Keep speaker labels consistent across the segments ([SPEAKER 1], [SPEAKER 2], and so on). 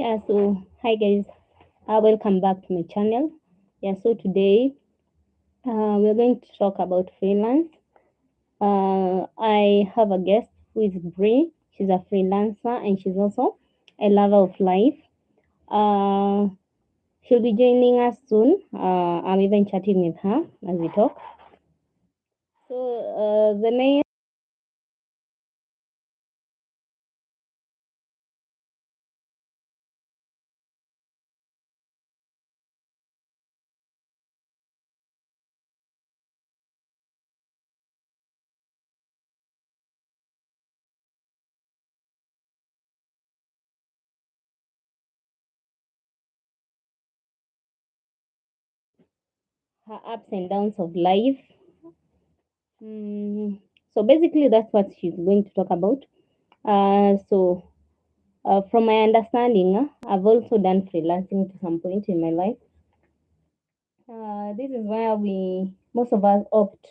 [SPEAKER 1] Yeah, so hi guys, welcome back to my channel. Yeah, so today we're going to talk about freelance. I have a guest who is Bree. She's a freelancer and she's also a lover of life. Uh, she'll be joining us soon. I'm even chatting with her as we talk. So the main her ups and downs of life. Mm, so basically, that's what she's going to talk about. So from my understanding, I've also done freelancing to some point in my life. This is where we most of us opt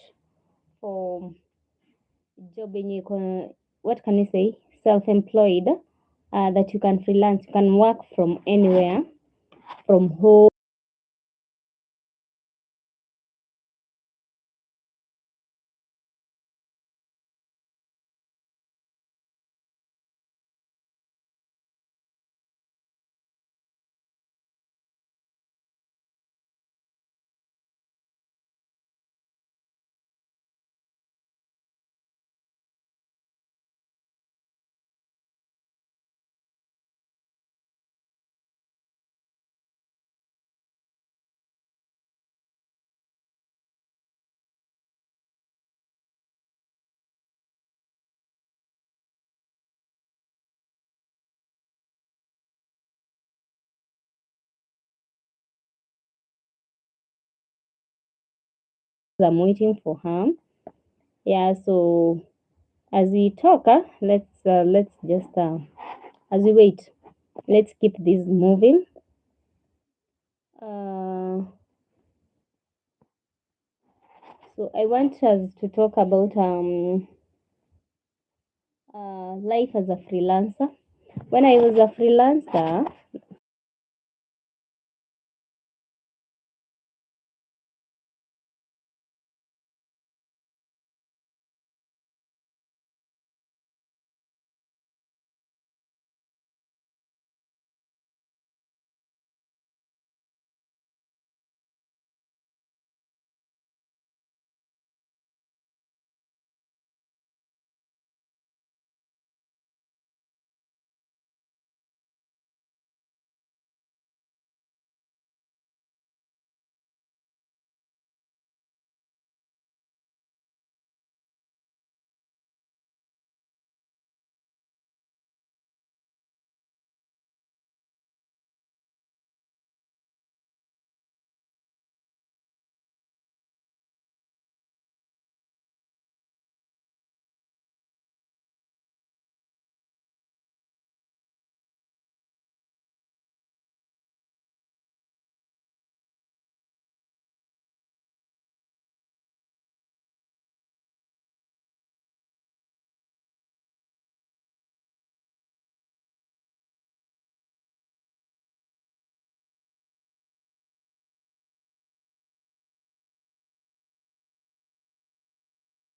[SPEAKER 1] for job in what can you say, self-employed, that you can freelance, you can work from anywhere, from home. I'm waiting for her. Yeah. So as we talk, let's just as we wait, let's keep this moving. Uh, so I want us to talk about life as a freelancer. When I was a freelancer,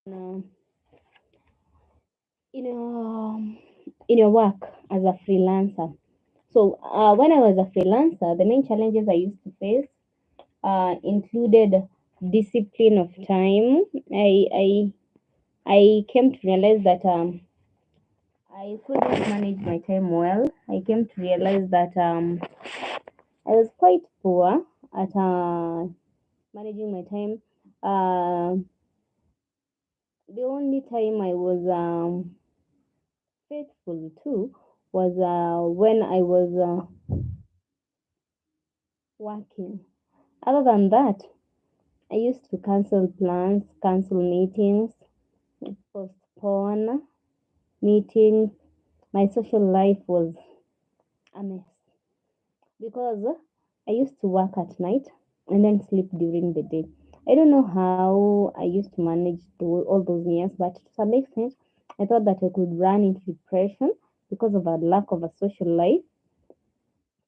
[SPEAKER 1] uh, in in your work as a freelancer. So when I was a freelancer, the main challenges I used to face included discipline of time. I came to realize that I couldn't manage my time well. I came to realize that I was quite poor at managing my time. Uh, the only time I was faithful to was when I was working. Other than that, I used to cancel plans, cancel meetings, postpone meetings. My social life was a mess because I used to work at night and then sleep during the day. I don't know how I used to manage all those years, but to some extent, I thought that I could run into depression because of a lack of a social life.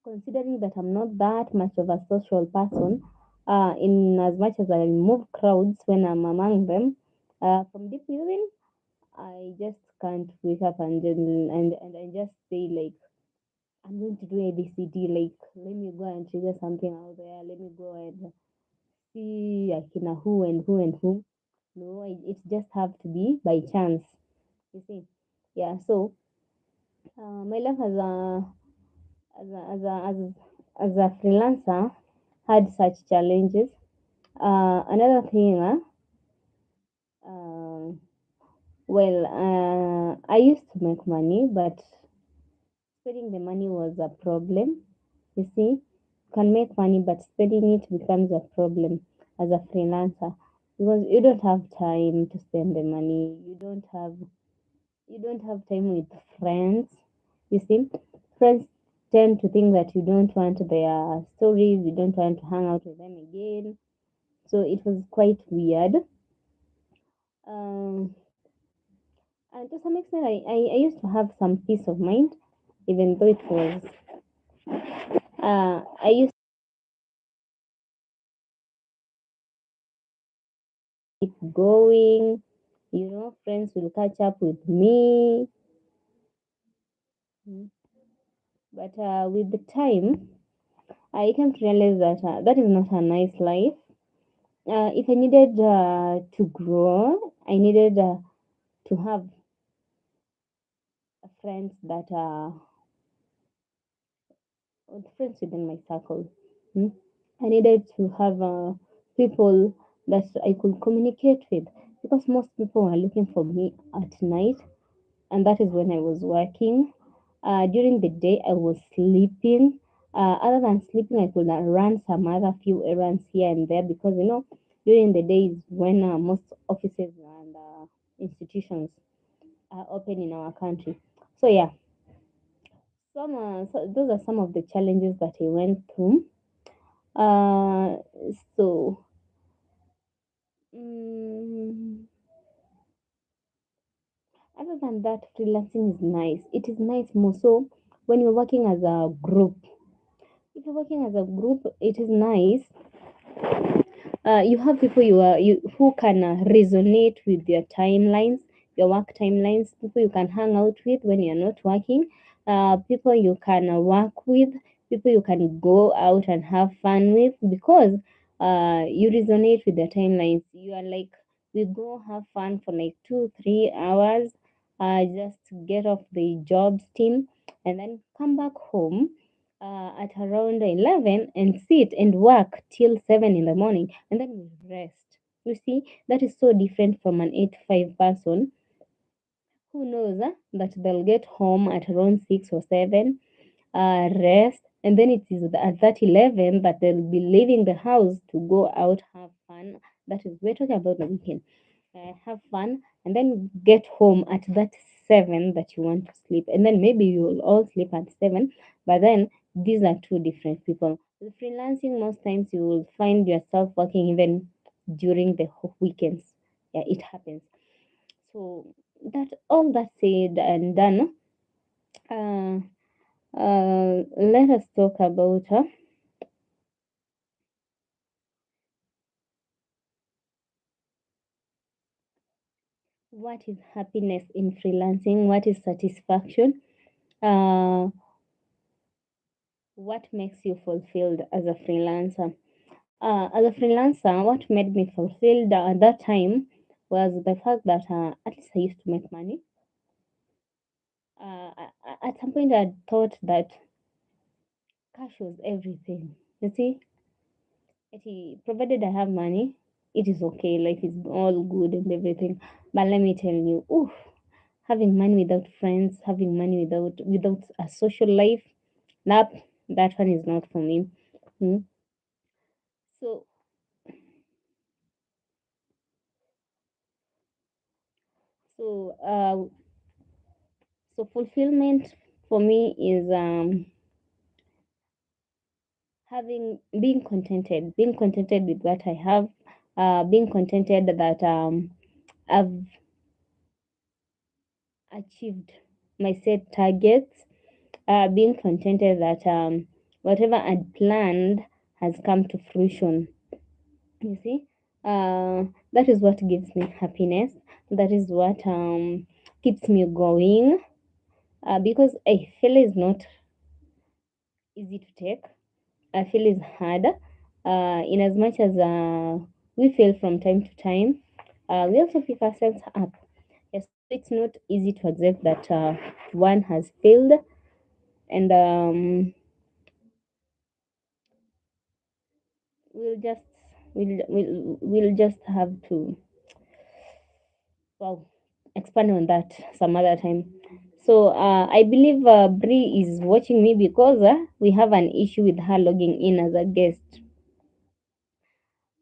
[SPEAKER 1] considering that I'm not that much of a social person, in as much as I move crowds when I'm among them, from deep within, I just can't wake up and I just say like I'm going to do ABCD. Like let me go and trigger something out there. Let me go and see Akina who and who and who. No, it just have to be by chance. You see, yeah. So my life as a freelancer had such challenges. Another thing, uh, I used to make money, but spending the money was a problem. You see, you can make money, but spending it becomes a problem as a freelancer because you don't have time to spend the money. You don't have time with friends. You see, friends tend to think that you don't want their stories. You don't want to hang out with them again. So it was quite weird. Um, and to some extent, I used to have some peace of mind, even though it was. I used to keep going. Friends will catch up with me. Mm. But with the time, I came to realize that that is not a nice life. If I needed to grow, I needed to have friends that are friends within my circle. Mm. I needed to have people that I could communicate with because most people were looking for me at night, and that is when I was working. During the day, I was sleeping. Other than sleeping, I could run some other few errands here and there because during the day is when most offices and institutions are open in our country. So yeah, those are some of the challenges that I went through. Uh, so mm, other than that, freelancing is nice. It is nice more so when you're working as a group. If you're working as a group, it is nice. You have people you who can resonate with your timelines, your work timelines. People you can hang out with when you're not working. People you can work with. People you can go out and have fun with because you resonate with the timelines. You are like we go have fun for like 2 3 hours. Just get off the job steam and then come back home at around 11 and sit and work till 7 in the morning and then we rest. You see, that is so different from an 8 to 5 person who knows that they'll get home at around 6 or 7, rest, and then it is at that 11 that they'll be leaving the house to go out, have fun. That is, we're talking about the weekend. Have fun, and then get home at that 7 that you want to sleep. And then maybe you will all sleep at 7, but then these are two different people. With freelancing, most times you will find yourself working even during the weekends. Yeah, it happens. So that all that said and done, uh, let us talk about what is happiness in freelancing, what is satisfaction, uh, what makes you fulfilled as a freelancer. As a freelancer, what made me fulfilled at that time was the fact that at least I used to make money. At some point, I thought that cash was everything. You see, provided I have money, it is okay. Life is all good and everything. But let me tell you, oof, having money without friends, having money without a social life, that that one is not for me. Mm. So so uh so fulfillment for me is being contented with what I have, being contented that I've achieved my set targets, being contented that whatever I planned has come to fruition. You see, that is what gives me happiness. That is what keeps me going. Because I feel is not easy to take. I feel is hard. In as much as we fail from time to time, we also pick ourselves up. Yes, so it's not easy to accept that one has failed, and we'll just we'll just have to, well, expand on that some other time. So I believe Bree is watching me because we have an issue with her logging in as a guest.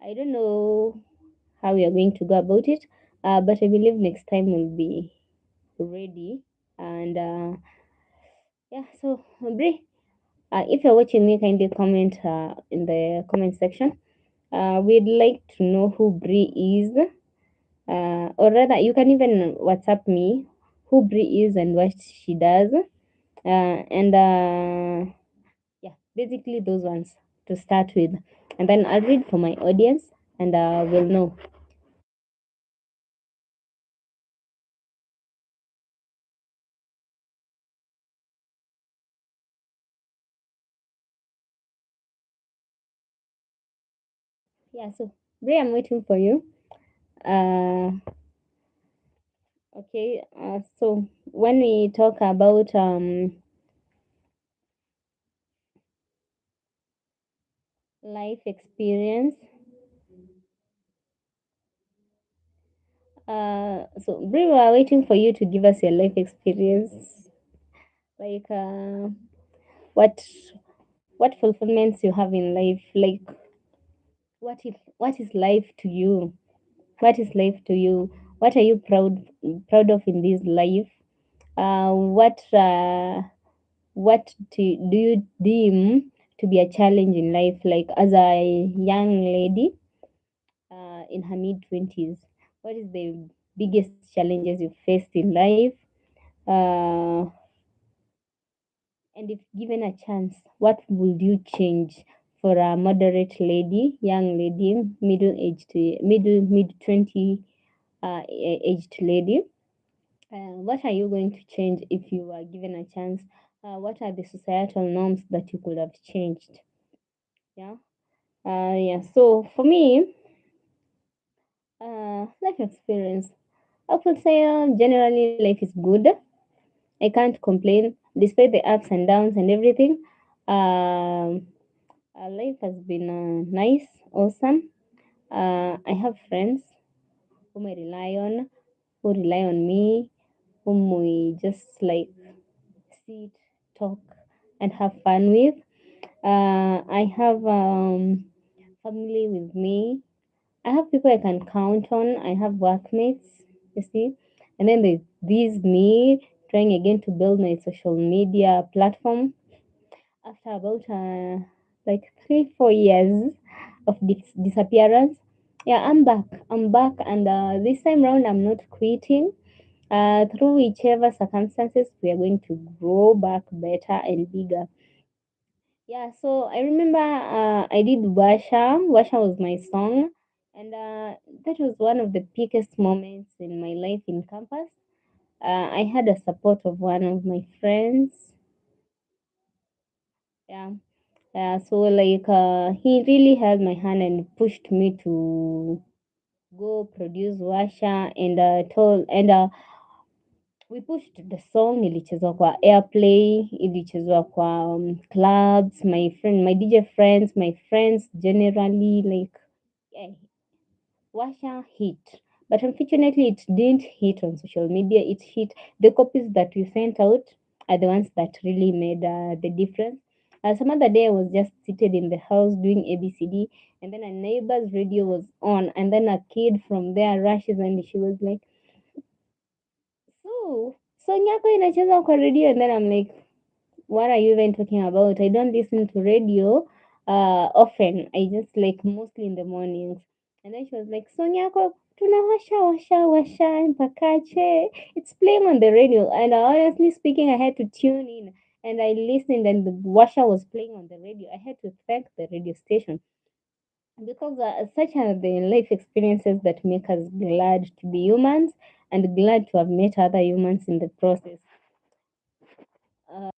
[SPEAKER 1] I don't know how we are going to go about it, but I believe next time we'll be ready. And yeah, so Bree, if you're watching me, kindly comment in the comment section. We'd like to know who Bree is, or rather, you can even WhatsApp me who Bree is and what she does. And yeah, basically those ones to start with. And then I'll read for my audience and we'll know. Yeah, so Bree, I'm waiting for you. Uh, okay, so when we talk about life experience, so Bree, we are waiting for you to give us your life experience. Like, what what fulfillments you have in life? Like, what is life to you? What is life to you? What are you proud of in this life? What do you deem to be a challenge in life? Like as a young lady in her mid 20s, what is the biggest challenges you faced in life? Uh, and if given a chance, what would you change for a moderate lady, young lady, mid 20 aged lady? What are you going to change if you were given a chance? What are the societal norms that you could have changed? Yeah. Yeah. So for me, life experience, I could say generally life is good. I can't complain despite the ups and downs and everything. Um, Life has been nice, awesome. I have friends whom I rely on, who rely on me, whom we just like sit, talk, and have fun with. I have family with me. I have people I can count on. I have workmates, you see. And then there's this me trying again to build my social media platform after about like 3 4 years of disappearance. Yeah, I'm back. I'm back, and this time round, I'm not quitting. Through whichever circumstances, we are going to grow back better and bigger. Yeah, so I remember I did Washa. Washa was my song, and that was one of the biggest moments in my life in campus. I had the support of one of my friends. Yeah, so like he really held my hand and pushed me to go produce Washa, and told and we pushed the song, ilichezwa kwa airplay, ilichezwa kwa clubs, my DJ friends, my friends generally, like, yeah, Washa hit. But unfortunately it didn't hit on social media. It hit the copies that we sent out are the ones that really made the difference. Some other day I was just seated in the house doing ABCD, and then a neighbor's radio was on, and then a kid from there rushes and she was like, so song yako inacheza kwa radio, and then I'm like, what are you even talking about? I don't listen to radio often. I just like mostly in the mornings. And then she was like, song yako tunawasha washa washa mpakache. It's playing on the radio. And honestly speaking, I had to tune in. and I listened, and the washer was playing on the radio. I had to thank the radio station because such are the life experiences that make us glad to be humans and glad to have met other humans in the process. Uh,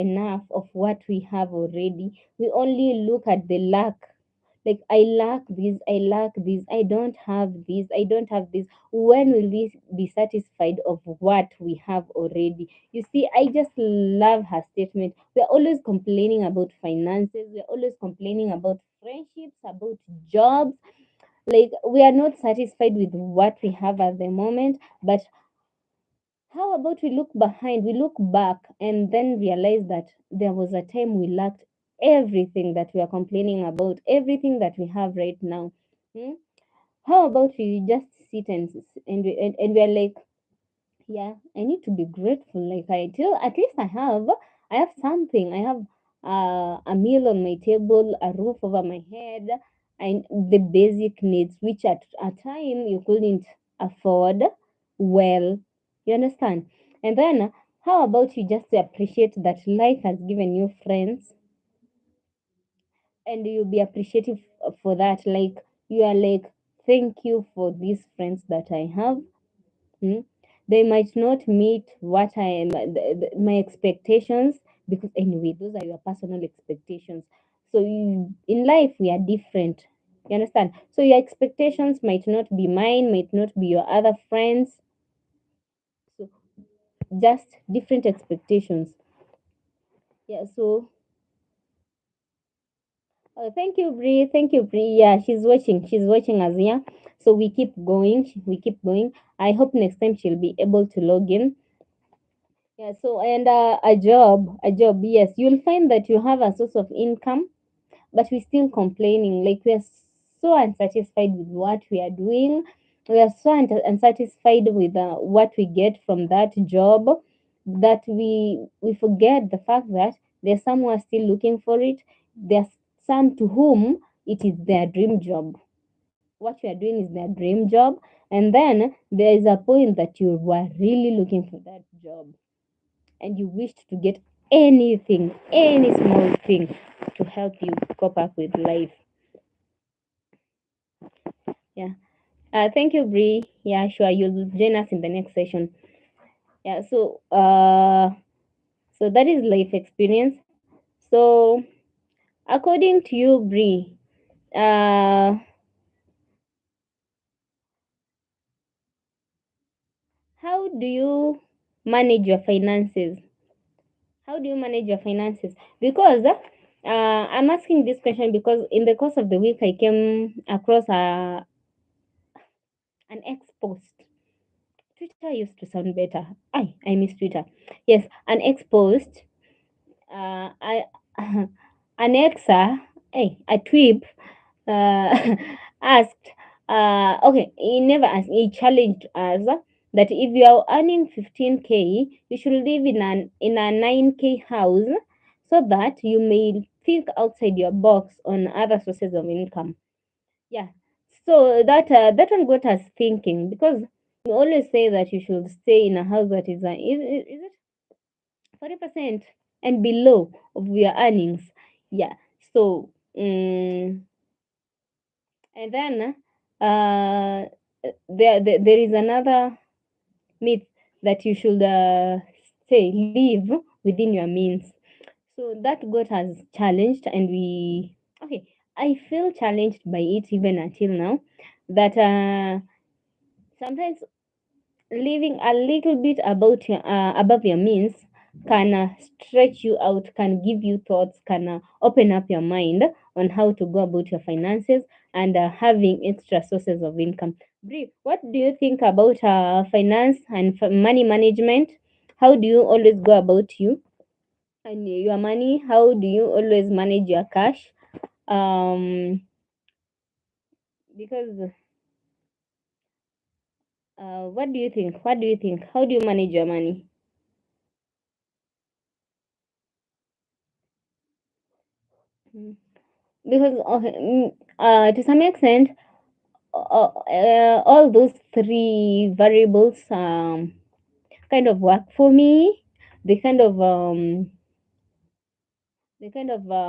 [SPEAKER 1] enough of what we have already. We only look at the lack. Like, I lack this, I lack this, I don't have this, I don't have this. When will we be satisfied of what we have already? You see, I just love her statement. We're always complaining about finances, we're always complaining about friendships, about jobs. Like, we are not satisfied with what we have at the moment, but how about we look behind, we look back, and then realize that there was a time we lacked everything that we are complaining about, everything that we have right now. Hmm? How about we just sit and we're like, yeah, I need to be grateful. Like, I tell, at least I have something. I have a meal on my table, a roof over my head, and the basic needs, which at a time you couldn't afford. Well, you understand. And then, how about you just appreciate that life has given you friends, and you be appreciative for that. Like, you are like, thank you for these friends that I have. Hmm? They might not meet what I am, my expectations, because anyway, those are your personal expectations. So in life, we are different. You understand? So your expectations might not be mine, might not be your other friends. So just different expectations. Yeah. So thank you, Bree. Thank you, Bree. Yeah, she's watching. She's watching us. Yeah. So we keep going. We keep going. I hope next time she'll be able to log in. Yeah. So and a job. Yes, you'll find that you have a source of income, but we're still complaining. Like we are so unsatisfied with what we are doing. We are so unsatisfied with what we get from that job that we forget the fact that there's some who are still looking for it. There's some to whom it is their dream job. What you are doing is their dream job, and then there is a point that you were really looking for that job and you wished to get anything, any small thing to help you cope up with life. Yeah. Thank you, Bree. Yeah, sure. You'll join us in the next session. Yeah. So that is life experience. So according to you, Bree, uh, how do you manage your finances? How do you manage your finances? Because I'm asking this question because in the course of the week I came across an ex post. Twitter used to sound better. I miss Twitter. Yes, an ex post. I an exa, a tweep asked. Okay, he never asked. He challenged us that if you are earning 15K, you should live in a 9K house so that you may think outside your box on other sources of income. Yeah. So that one got us thinking because we always say that you should stay in a house that is it 40% and below of your earnings. Yeah. So and then there is another myth that you should say live within your means. So that got us challenged, and we okay. I feel challenged by it even until now. That sometimes living a little bit about your above your means can stretch you out, can give you thoughts, can open up your mind on how to go about your finances and having extra sources of income. Brie, what do you think about finance and money management? How do you always go about you and your money? How do you always manage your cash? Um, because what do you think? What do you think? How do you manage your money? Mm. Because to some extent all those three variables kind of work for me. They kind of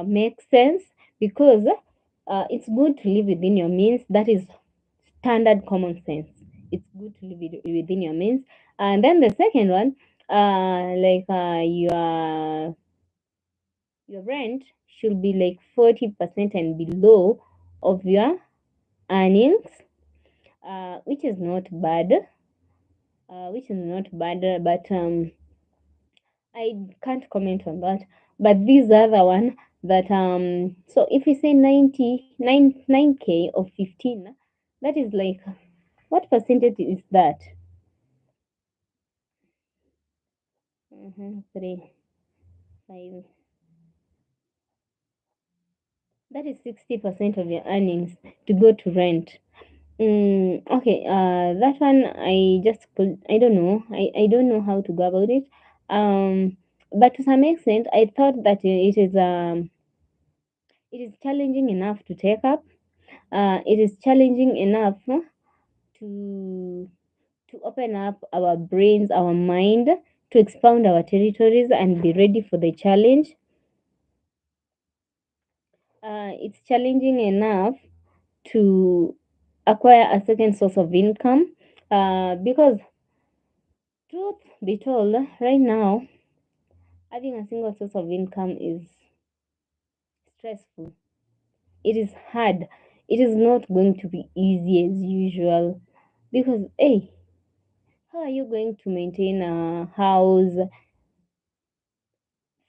[SPEAKER 1] make sense because it's good to live within your means. That is standard common sense. It's good to live within your means. And then the second one, like your rent should be like 40% and below of your earnings, which is not bad. But I can't comment on that. But this other one that so if we say 9K of 15, that is like what percentage is that? 3, 5. That is 60% of your earnings to go to rent. Okay, that one I don't know. I don't know how to go about it. But to some extent, I thought that it is challenging enough to take up. It is challenging enough to to open up our brains, our mind, to expound our territories and be ready for the challenge. It's challenging enough to acquire a second source of income because truth be told, right now having a single source of income is stressful. It is hard. it is not going to be easy as usual because, hey, how are you going to maintain a house,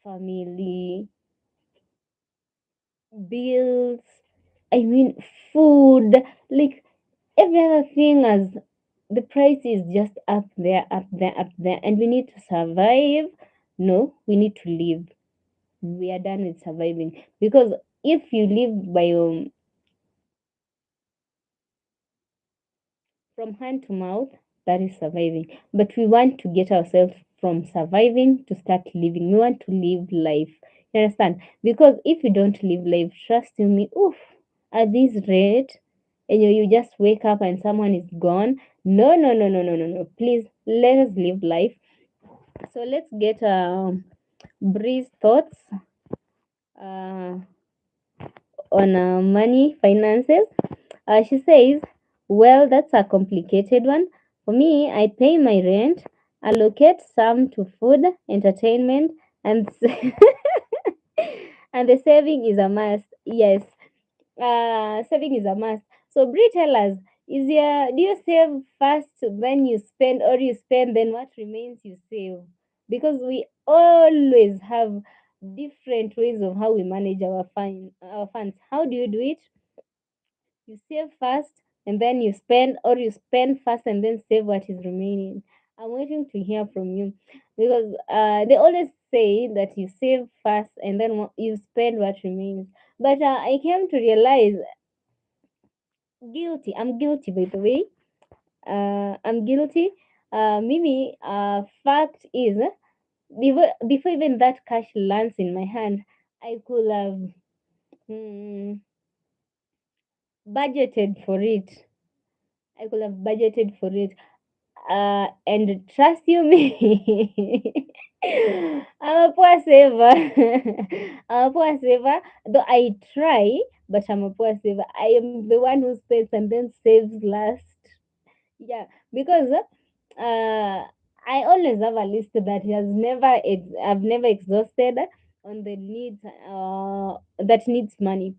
[SPEAKER 1] family, bills? I mean, food, like every other thing, as the price is just up there, up there, up there, and we need to survive. No, we need to live. We are done with surviving because if you live by from hand to mouth, that is surviving. But we want to get ourselves from surviving to start living. We want to live life. You understand? Because if you don't live life, trust you me, oof, at this rate, and you just wake up and someone is gone. No, no, no, no, no, no, no. Please let us live life. So let's get Bree's thoughts uh, on money, finances. She says, well, that's a complicated one. For me, I pay my rent, allocate some to food, entertainment, and and the saving is a must. Yes, saving is a must. So, Brie, tell us, do you save first, then you spend, or you spend, then what remains you save? Because we always have different ways of how we manage our funds. How do you do it? You save first and then you spend, or you spend first and then save what is remaining. I'm waiting to hear from you because they always say that you save first and then you spend what remains. But I came to realize guilty. I'm guilty, by the way. I'm guilty. Maybe fact is before even that cash lands in my hand, I could have mm, budgeted for it. I could have budgeted for it. And trust you me, I'm a poor saver. I'm a poor saver, though I try, but I'm a poor saver. I am the one who spends and then saves last. Yeah, because I always have a list that I've never exhausted on the needs that needs money.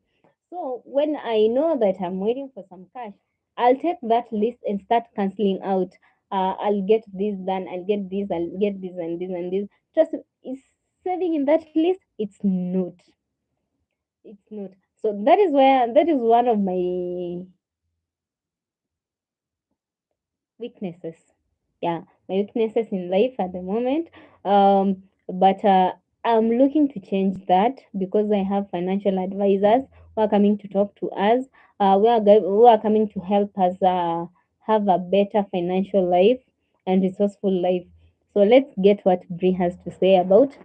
[SPEAKER 1] So when I know that I'm waiting for some cash, I'll take that list and start canceling out. I'll get this done. I'll get this. I'll get this and this and this. Just is saving in that list. It's not. It's not. So that is one of my weaknesses. Yeah, my weaknesses in life at the moment. But I'm looking to change that because I have financial advisors who are coming to talk to us. Who are coming to help us have a better financial life and resourceful life. So let's get what Brie has to say about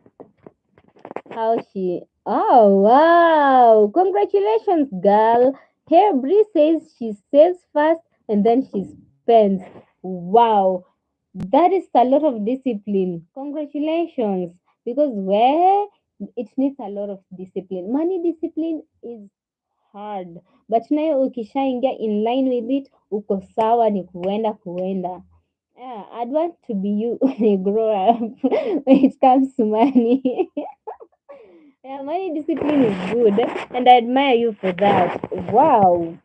[SPEAKER 1] how she. Oh wow! Congratulations, girl. Here, Bree says she saves first and then she spends. Wow, that is a lot of discipline. Congratulations, because where it needs a lot of discipline. Money discipline is hard, but nayo ukishaingia in line with it, uko sawa, ni kuenda. Yeah, I'd want to be you when you grow up when it comes to money. Yeah, money discipline is good, and I admire you for that. Wow.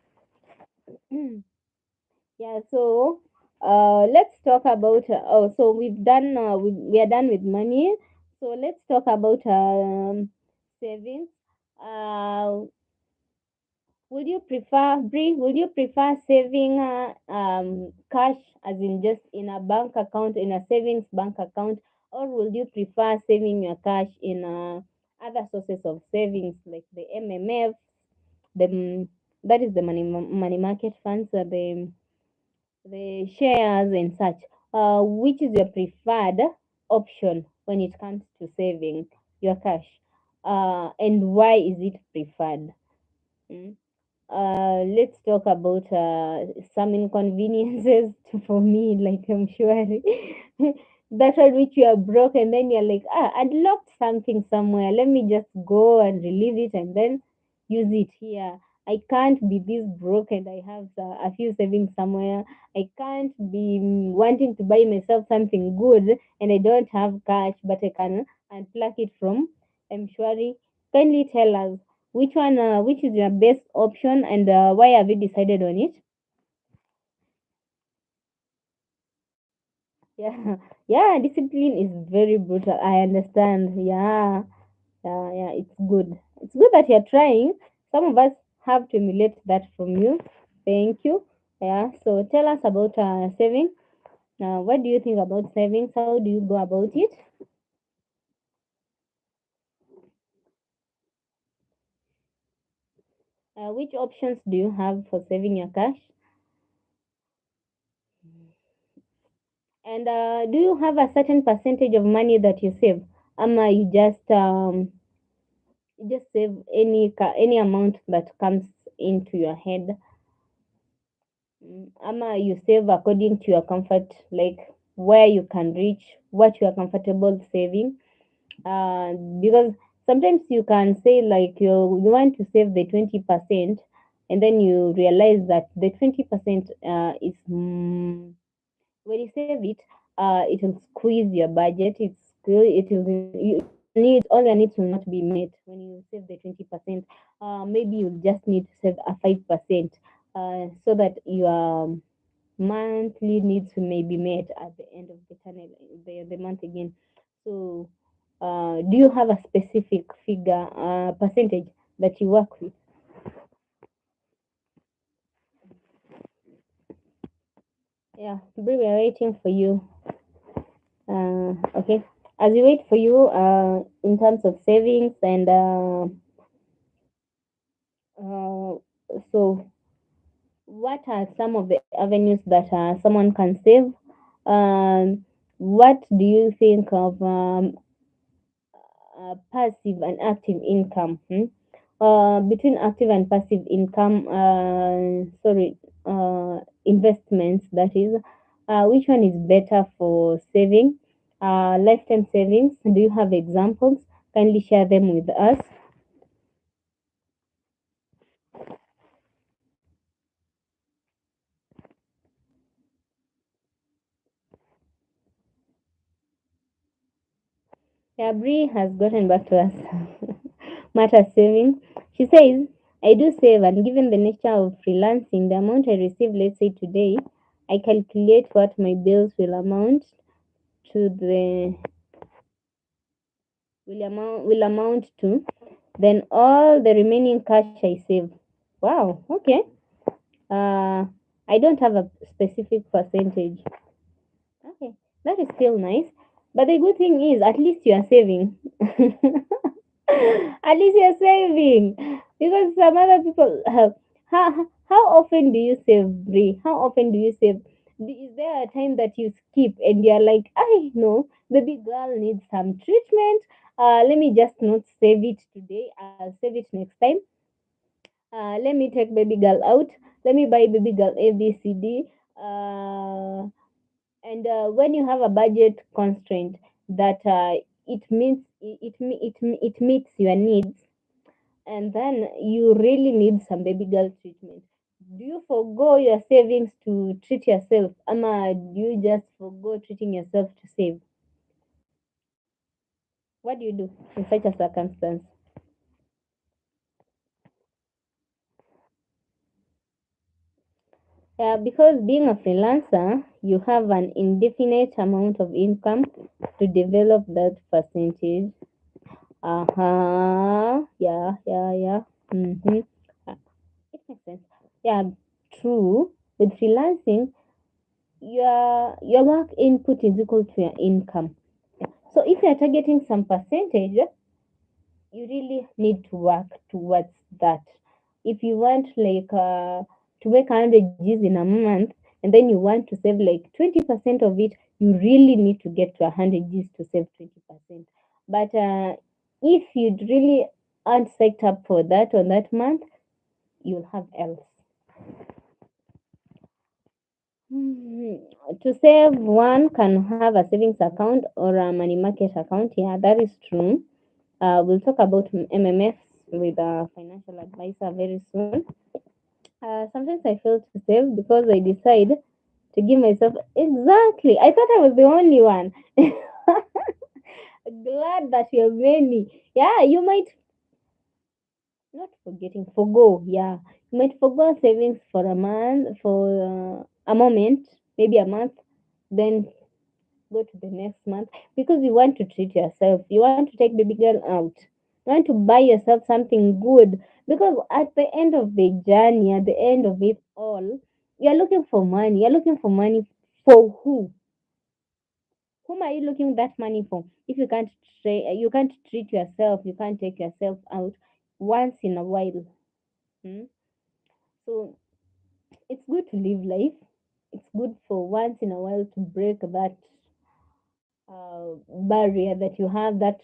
[SPEAKER 1] Yeah, so let's talk about. So we are done with money. So let's talk about savings. Uh, would you prefer, Bree? Would you prefer saving cash, as in just in a bank account, in a savings bank account, or would you prefer saving your cash in other sources of savings like the MMF, the that is the money market funds, the shares and such? Which is your preferred option when it comes to saving your cash? And why is it preferred? Mm. Let's talk about some inconveniences for me, like I'm sure that one which you are broke and then you're like, I'd locked something somewhere. Let me just go and relieve it and then use it here. I can't be this broke and I have a few savings somewhere. I can't be wanting to buy myself something good and I don't have cash, but I can unplug it from M-Shwari. Kindly tell us. Which one? Which is your best option, and why have you decided on it? Yeah, yeah. Discipline is very brutal. I understand. Yeah, yeah. It's good. It's good that you're trying. Some of us have to emulate that from you. Thank you. Yeah. So tell us about saving. What do you think about savings? How do you go about it? Which options do you have for saving your cash? And do you have a certain percentage of money that you save? You just save any amount that comes into your head. You save according to your comfort, like where you can reach, what you are comfortable saving. Because sometimes you can say like you want to save the 20%, and then you realize that the 20% is when you save it, it will squeeze your budget. It will your needs, all your needs will not be met when you save the 20%. Maybe you just need to save a 5%, so that your monthly needs may be met at the end of the tunnel, the month again. So, do you have a specific figure, percentage that you work with? Yeah, Bree, we are waiting for you. Okay. As we wait for you, in terms of savings and so what are some of the avenues that someone can save? What do you think of passive and active income? Between active and passive income, investments, that is, which one is better for saving? Lifetime savings. Do you have examples? Kindly share them with us. Yeah, Bree has gotten back to us. Matter saving. She says, I do save, and given the nature of freelancing, the amount I receive, let's say today, I calculate what my bills to the will amount to, then all the remaining cash I save. Wow, okay. Uh, I don't have a specific percentage. Okay, that is still nice. But the good thing is, at least you are saving. At least you're saving. Because some other people have. How often do you save, Brie? How often do you save? Is there a time that you skip and you're like, I know, baby girl needs some treatment. Let me just not save it today. I'll save it next time. Let me take baby girl out. Let me buy baby girl ABCD. And when you have a budget constraint that it meets your needs, and then you really need some baby girl treatment, do you forego your savings to treat yourself, ama do you just forego treating yourself to save? What do you do in such a circumstance? Because being a freelancer, you have an indefinite amount of income to develop that percentage. Uh-huh. Yeah. Mm-hmm. It makes sense. Yeah, true. With freelancing, your work input is equal to your income. So if you're targeting some percentage, you really need to work towards that. If you want like to make 100 G's in a month, and then you want to save like 20% of it, you really need to get to 100 G's to save 20%. But if you really aren't set up for that on that month, you'll have else. To save, one can have a savings account or a money market account. Yeah, that is true. We'll talk about MMFs with a financial advisor very soon. Sometimes I fail to save because I decide to give myself exactly. I thought I was the only one. Glad that you're many. Yeah, you might. Not forgetting, forgo. Yeah, you might forgo savings for a month, for a moment, maybe a month, then go to the next month because you want to treat yourself. You want to take baby girl out. You want to buy yourself something good because at the end of the journey, at the end of it all, you're looking for money. You're looking for money for who? Whom are you looking that money for? If you can't treat yourself, you can't take yourself out once in a while. Hmm? So it's good to live life. It's good for once in a while to break that barrier that you have, that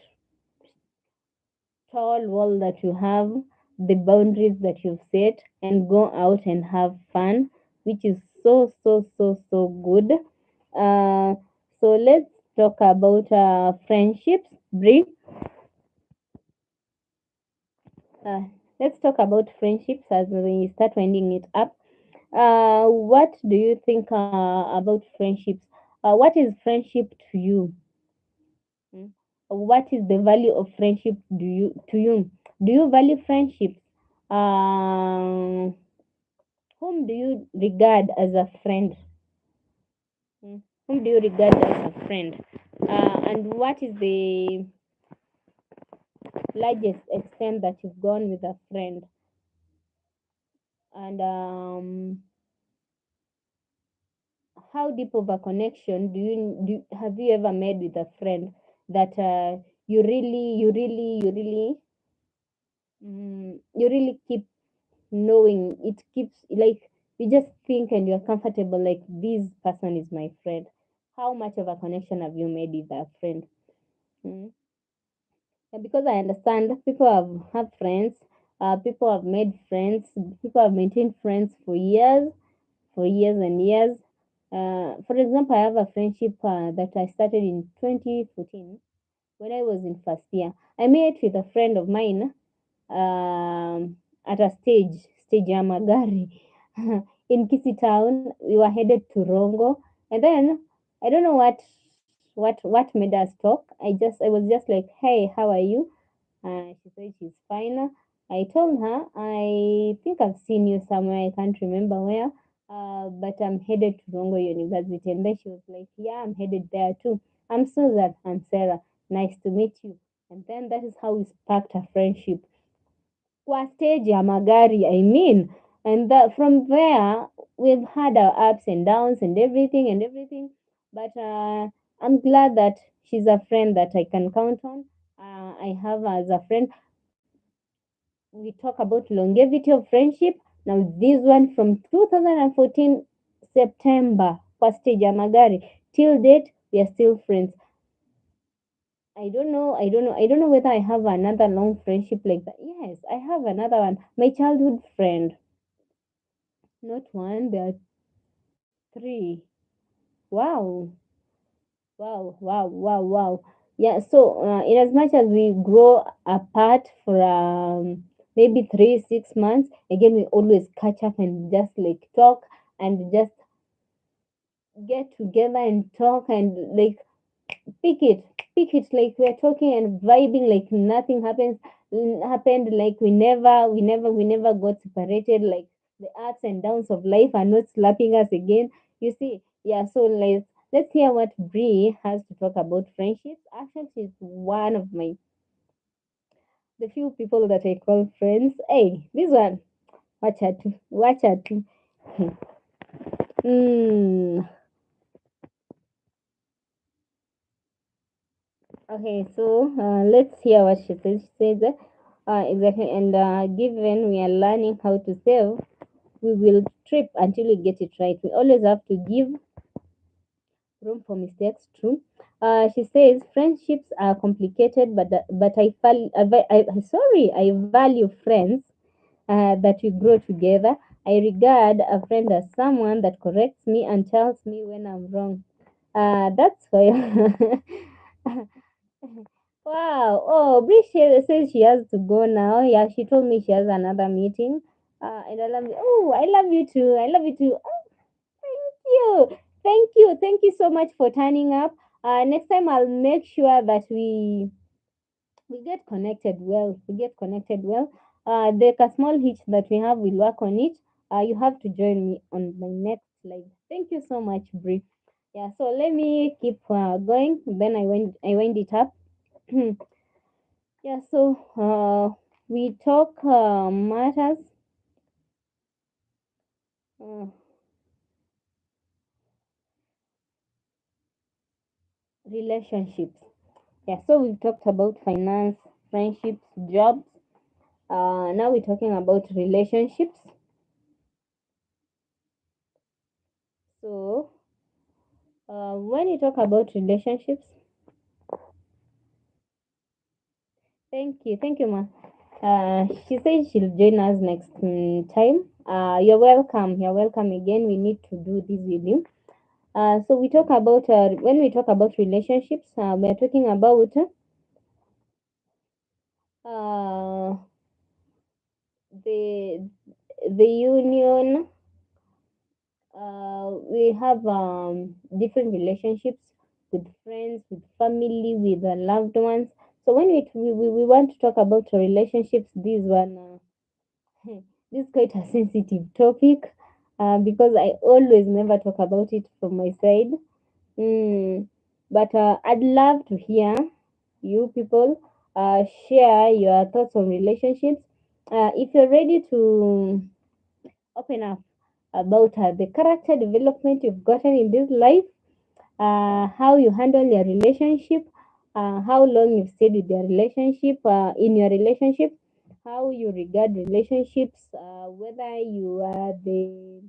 [SPEAKER 1] tall wall that you have, the boundaries that you've set, and go out and have fun, which is so good. Uh, so let's talk about friendships, Bree. Uh, let's talk about friendships as we start winding it up. What do you think about friendships? What is friendship to you? Mm. What is the value of friendship to you? Do you value friendships? Whom do you regard as a friend? Mm. Whom do you regard as a friend? And what is the largest extent that you've gone with a friend? And how deep of a connection have you ever made with a friend that you really keep knowing, it keeps like you just think and you're comfortable like this person is my friend. How much of a connection have you made with that friend? Mm. Yeah, because I understand people have friends, people have made friends, people have maintained friends for years and years. For example, I have a friendship that I started in 2014 when I was in first year. I met with a friend of mine at a stage ya magari in Kisi town. We were headed to Rongo, and then I don't know what made us talk. I was just like, hey, how are you? She said she's fine. I told her I think I've seen you somewhere. I can't remember where. But I'm headed to Rongo University, and then she was like, yeah, I'm headed there too. I'm Susan. I'm Sarah. Nice to meet you. And then that is how we sparked a friendship kwa stage ya magari, I mean. And from there, we've had our ups and downs and everything. But I'm glad that she's a friend that I can count on. I have her as a friend. We talk about longevity of friendship. Now, this one from 2014 September, kwa stage ya magari. Till date, we are still friends. I don't know whether I have another long friendship like that. Yes, I have another one. My childhood friend. Not one, there are three. Wow. Wow. Yeah, so in as much as we grow apart for maybe 3 6 months, again we always catch up and just like talk and just get together and talk and like pick it pick it like we're talking and vibing like nothing happened, like we never got separated, like the ups and downs of life are not slapping us again, you see. Yeah, so let's hear what Bree has to talk about friendships. Actually, she's one of my the few people that I call friends. Hey, this one, watch her too. mm, Okay, so let's hear what she says. She says exactly, and given we are learning how to save, we will trip until we get it right. We always have to give room for mistakes. True. She says friendships are complicated, but I value friends that we grow together. I regard a friend as someone that corrects me and tells me when I'm wrong. That's why. Wow. Oh, Bree says she has to go now. Yeah, she told me she has another meeting. And I love you. Oh, I love you too. I love you too. Oh, thank you. Thank you so much for turning up. Next time I'll make sure that we get connected well. We get connected well. The small hitch that we have, will work on it. You have to join me on my next live. Thank you so much, Bree. Yeah, so let me keep going. Then I wind it up. Yeah, so we talk matters, uh, relationships. Yeah, so we've talked about finance, friendships, jobs. Now we're talking about relationships. So when you talk about relationships, thank you, ma. She says she'll join us next time. You're welcome. You're welcome again. We need to do this with you. So we talk about when we talk about relationships, we're talking about uh, the union. We have different relationships with friends, with family, with loved ones. So when we want to talk about relationships, this one this is quite a sensitive topic because I always never talk about it from my side. Mm, but I'd love to hear you people share your thoughts on relationships. If you're ready to open up about the character development you've gotten in this life, how you handle your relationship, how long you've stayed with your relationship, in your relationship, how you regard relationships, whether you are the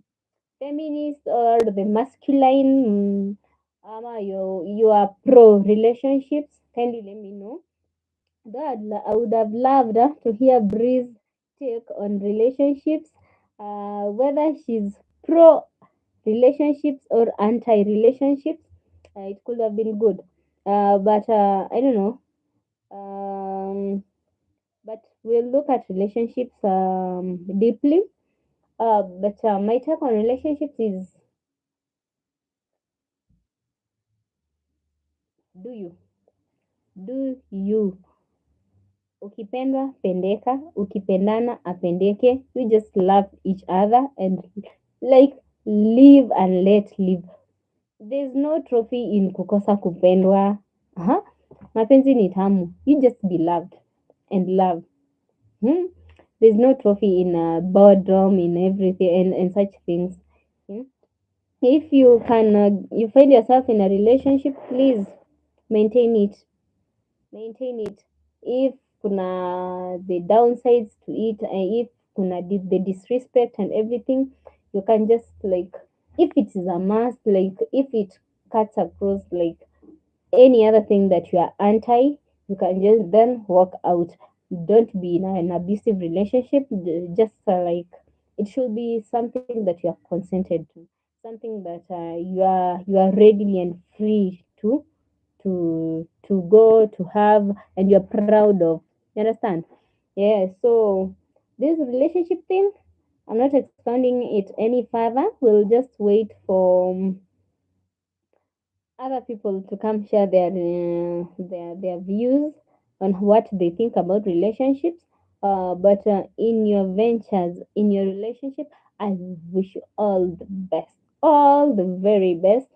[SPEAKER 1] feminist or the masculine, you are pro relationships. Kindly let me know. Though I would have loved to hear Bree's take on relationships, whether she's pro relationships or anti relationships. It could have been good, but I don't know. Um, but we'll look at relationships deeply. But my take on relationships is, do you do you ukipendwa pendeka, ukipendana apendeke. We just love each other and like live and let live. There's no trophy in kukosa kupendwa. Aha. Mapenzi ni tamu. You just be loved and love. Hmm? There's no trophy in boredom, in everything, and such things. Hmm? If you can, you find yourself in a relationship, please maintain it. Maintain it. If kuna the downsides to it, and if kuna the disrespect and everything, you can just like, if it is a must, like if it cuts across like any other thing that you are anti, you can just then walk out. Don't be in an abusive relationship. Just like, it should be something that you are consented to, something that you are readily and free to go to have, and you're proud of. You understand? Yeah. So this relationship thing, I'm not expanding it any further. We'll just wait for other people to come share their views on what they think about relationships. But in your ventures, in your relationship, I wish you all the best, all the very best.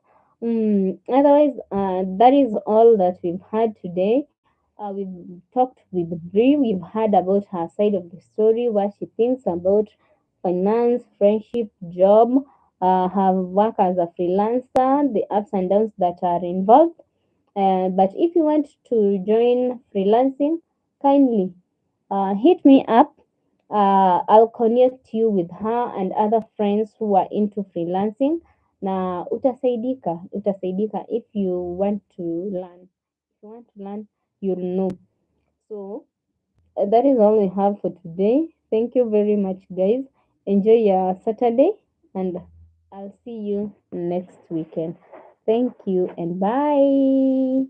[SPEAKER 1] Otherwise, that is all that we've had today. We've talked with Bree. We've heard about her side of the story, what she thinks about finance, friendship, job, her work as a freelancer, the ups and downs that are involved. But if you want to join freelancing, kindly hit me up. I'll connect you with her and other friends who are into freelancing. Na utasaidika if you want to learn. If you want to learn, you'll know. So that is all we have for today. Thank you very much, guys. Enjoy your Saturday, and I'll see you next weekend. Thank you and bye.